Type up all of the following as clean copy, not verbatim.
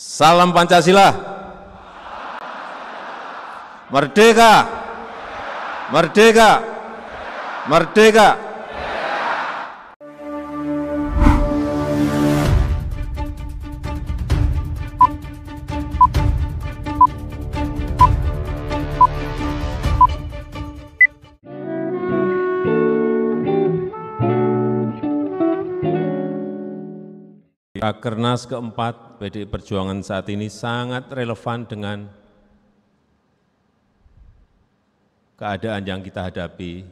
Salam Pancasila. Merdeka. Merdeka. Merdeka. Rakernas keempat PDI Perjuangan saat ini sangat relevan dengan keadaan yang kita hadapi,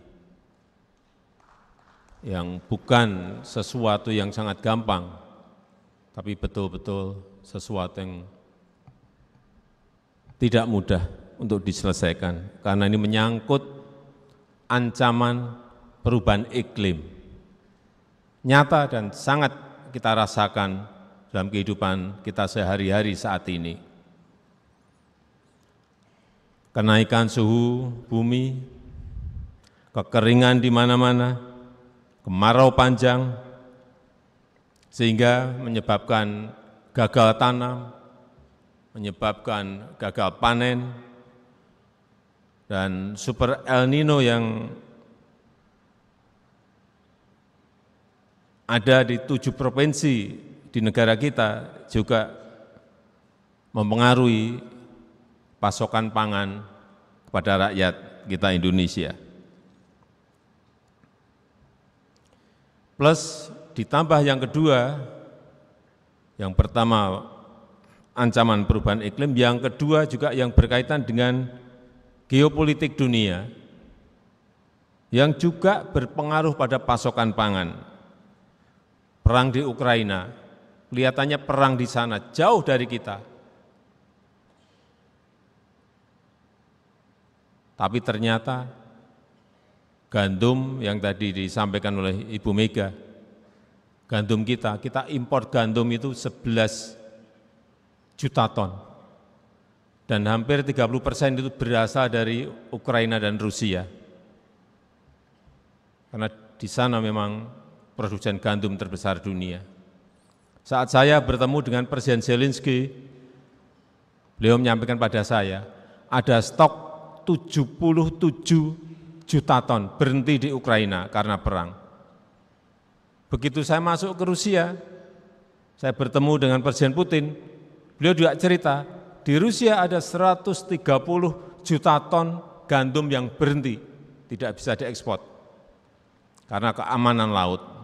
yang bukan sesuatu yang sangat gampang, tapi betul-betul sesuatu yang tidak mudah untuk diselesaikan, karena ini menyangkut ancaman perubahan iklim, nyata dan sangat kita rasakan dalam kehidupan kita sehari-hari saat ini. Kenaikan suhu bumi, kekeringan di mana-mana, kemarau panjang, sehingga menyebabkan gagal tanam, menyebabkan gagal panen, dan super El Nino yang ada di 7 provinsi di negara kita juga mempengaruhi pasokan pangan kepada rakyat kita Indonesia. Plus ditambah yang kedua, yang pertama ancaman perubahan iklim, yang kedua juga yang berkaitan dengan geopolitik dunia, yang juga berpengaruh pada pasokan pangan. Perang di Ukraina, kelihatannya perang di sana jauh dari kita. Tapi ternyata gandum yang tadi disampaikan oleh Ibu Mega, gandum kita impor gandum itu 11 juta ton. Dan hampir 30% itu berasal dari Ukraina dan Rusia. Karena di sana memang produsen gandum terbesar dunia. Saat saya bertemu dengan Presiden Zelensky, beliau menyampaikan pada saya, ada stok 77 juta ton berhenti di Ukraina karena perang. Begitu saya masuk ke Rusia, saya bertemu dengan Presiden Putin, beliau juga cerita, di Rusia ada 130 juta ton gandum yang berhenti, tidak bisa diekspor karena keamanan laut.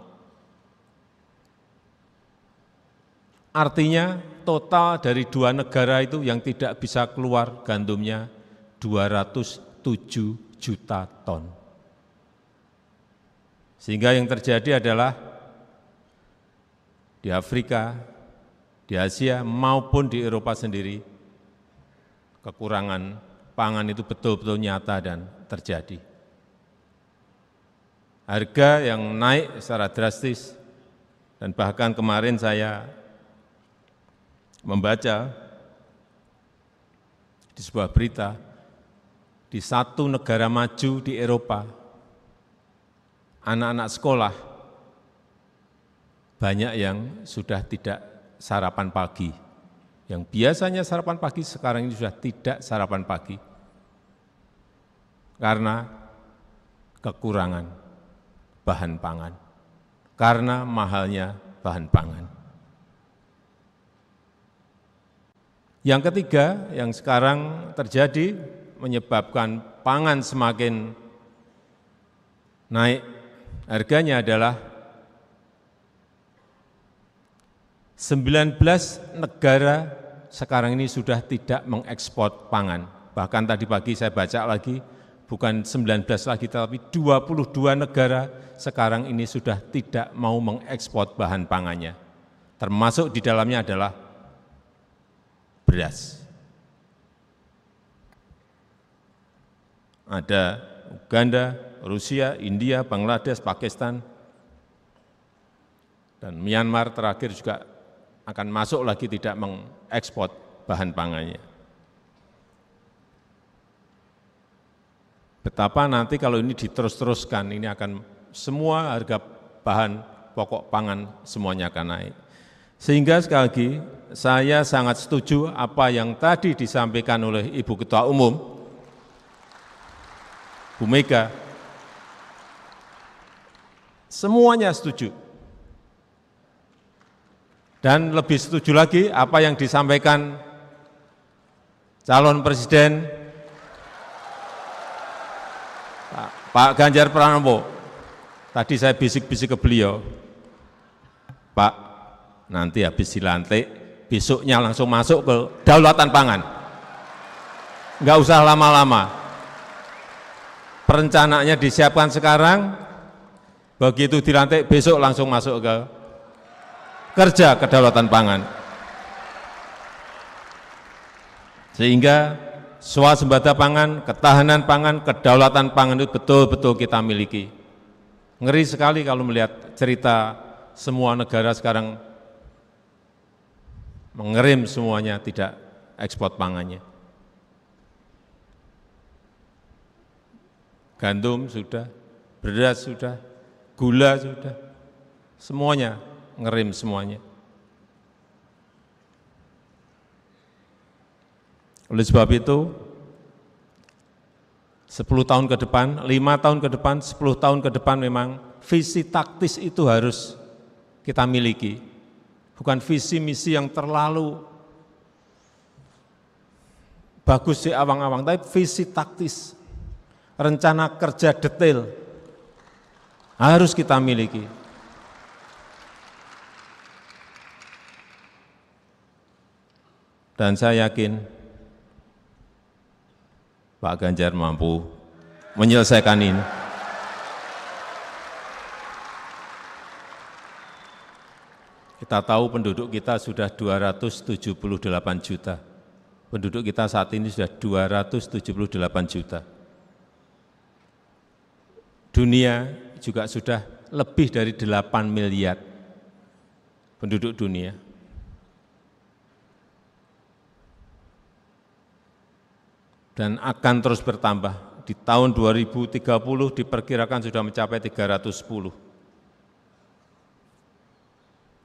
Artinya total dari 2 negara itu yang tidak bisa keluar gandumnya 207 juta ton. Sehingga yang terjadi adalah di Afrika, di Asia maupun di Eropa sendiri, kekurangan pangan itu betul-betul nyata dan terjadi. Harga yang naik secara drastis, dan bahkan kemarin saya membaca di sebuah berita, di satu negara maju di Eropa, anak-anak sekolah banyak yang sudah tidak sarapan pagi. Yang biasanya sarapan pagi sekarang ini sudah tidak sarapan pagi karena kekurangan bahan pangan, karena mahalnya bahan pangan. Yang ketiga yang sekarang terjadi menyebabkan pangan semakin naik harganya adalah 19 negara sekarang ini sudah tidak mengekspor pangan. Bahkan tadi pagi saya baca lagi, bukan 19 lagi, tapi 22 negara sekarang ini sudah tidak mau mengekspor bahan pangannya. Termasuk di dalamnya adalah beras. Ada Uganda, Rusia, India, Bangladesh, Pakistan, dan Myanmar terakhir juga akan masuk lagi tidak mengekspor bahan pangannya. Betapa nanti kalau ini diterus-teruskan, ini akan semua harga bahan pokok pangan semuanya akan naik. Sehingga sekali lagi, saya sangat setuju apa yang tadi disampaikan oleh Ibu Ketua Umum, Bu Mega. Semuanya setuju. Dan lebih setuju lagi apa yang disampaikan calon presiden Pak Ganjar Pranowo. Tadi saya bisik-bisik ke beliau, Pak, nanti habis dilantik, besoknya langsung masuk ke daulatan pangan. Enggak usah lama-lama. Perencanaannya disiapkan sekarang, begitu dilantik besok langsung masuk ke kerja kedaulatan pangan. Sehingga swasembada pangan, ketahanan pangan, kedaulatan pangan itu betul-betul kita miliki. Ngeri sekali kalau melihat cerita semua negara sekarang mengerim semuanya, tidak ekspor pangannya. Gandum sudah, beras sudah, gula sudah, semuanya ngerim semuanya. Oleh sebab itu, 10 tahun ke depan, 5 tahun ke depan, 10 tahun ke depan memang visi taktis itu harus kita miliki. Bukan visi misi yang terlalu bagus di awang-awang, tapi visi taktis, rencana kerja detail harus kita miliki. Dan saya yakin Pak Ganjar mampu menyelesaikan ini. Kita tahu penduduk kita sudah 278 juta. Penduduk kita saat ini sudah 278 juta. Dunia juga sudah lebih dari 8 miliar penduduk dunia. Dan akan terus bertambah. Di tahun 2030 diperkirakan sudah mencapai 310.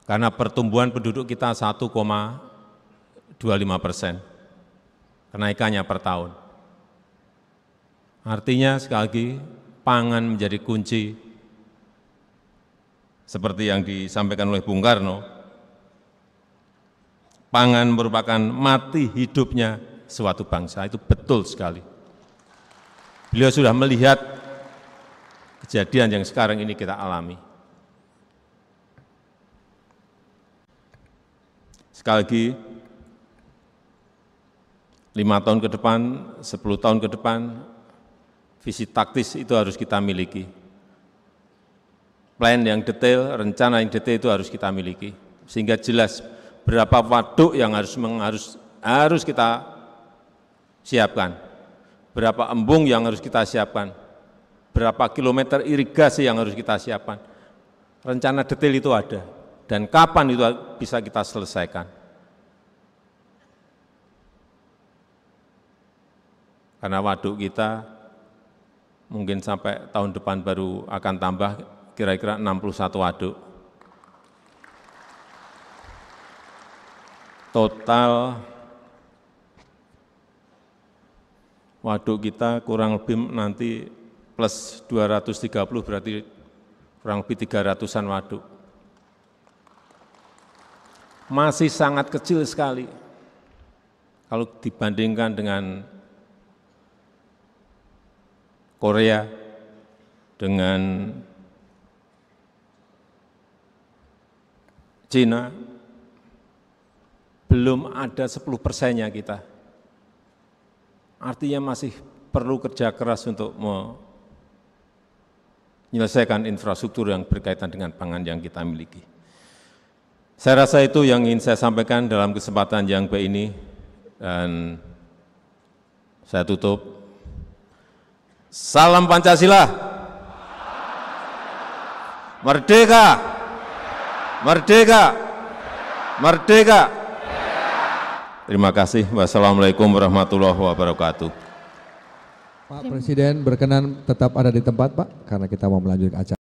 Karena pertumbuhan penduduk kita 1,25%, kenaikannya per tahun. Artinya sekali lagi, pangan menjadi kunci, seperti yang disampaikan oleh Bung Karno, pangan merupakan mati hidupnya suatu bangsa, itu betul sekali. Beliau sudah melihat kejadian yang sekarang ini kita alami. Sekali lagi, 5 tahun ke depan, 10 tahun ke depan, visi taktis itu harus kita miliki. Plan yang detail, rencana yang detail itu harus kita miliki. Sehingga jelas berapa waduk yang harus kita siapkan, berapa embung yang harus kita siapkan, berapa kilometer irigasi yang harus kita siapkan. Rencana detail itu ada, dan kapan itu bisa kita selesaikan. Karena waduk kita mungkin sampai tahun depan baru akan tambah kira-kira 61 waduk. Total waduk kita kurang lebih nanti plus 230 berarti kurang lebih 300-an waduk. Masih sangat kecil sekali kalau dibandingkan dengan Korea, dengan Cina, belum ada 10%-nya kita. Artinya masih perlu kerja keras untuk menyelesaikan infrastruktur yang berkaitan dengan pangan yang kita miliki. Saya rasa itu yang ingin saya sampaikan dalam kesempatan yang baik ini, dan saya tutup. Salam Pancasila, merdeka, merdeka, merdeka. Terima kasih. Wassalamualaikum warahmatullahi wabarakatuh. Pak Presiden berkenan tetap ada di tempat, Pak, karena kita mau melanjutkan acara.